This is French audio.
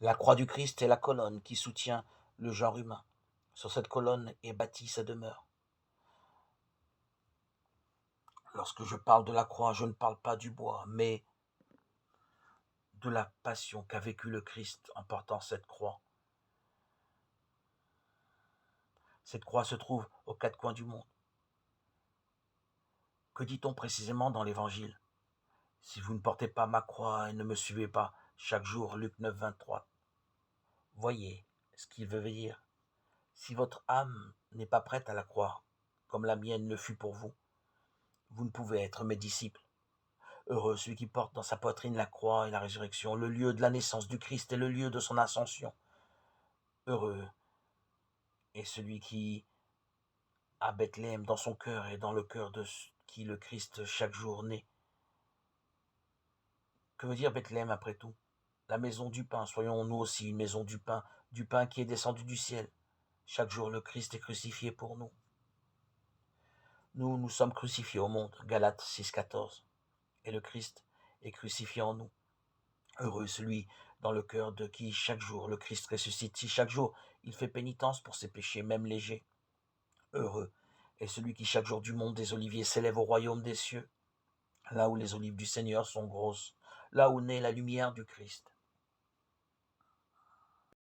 La croix du Christ est la colonne qui soutient le genre humain. Sur cette colonne est bâtie sa demeure. Lorsque je parle de la croix, je ne parle pas du bois, mais de la passion qu'a vécue le Christ en portant cette croix. Cette croix se trouve aux quatre coins du monde. Que dit-on précisément dans l'Évangile? Si vous ne portez pas ma croix et ne me suivez pas chaque jour, Luc 9, 23. Voyez ce qu'il veut dire. Si votre âme n'est pas prête à la croire, comme la mienne le fut pour vous, vous ne pouvez être mes disciples. Heureux celui qui porte dans sa poitrine la croix et la résurrection, le lieu de la naissance du Christ et le lieu de son ascension. Heureux est celui qui a Bethléem dans son cœur et dans le cœur de qui le Christ chaque jour naît. Que veut dire Bethléem après tout? La maison du pain, soyons nous aussi une maison du pain qui est descendu du ciel. Chaque jour le Christ est crucifié pour nous. Nous sommes crucifiés au monde, Galates 6, 14. Et le Christ est crucifié en nous. Heureux celui dans le cœur de qui chaque jour le Christ ressuscite, si chaque jour il fait pénitence pour ses péchés, même légers. Heureux est celui qui chaque jour du monde des oliviers s'élève au royaume des cieux, là où les olives du Seigneur sont grosses, là où naît la lumière du Christ.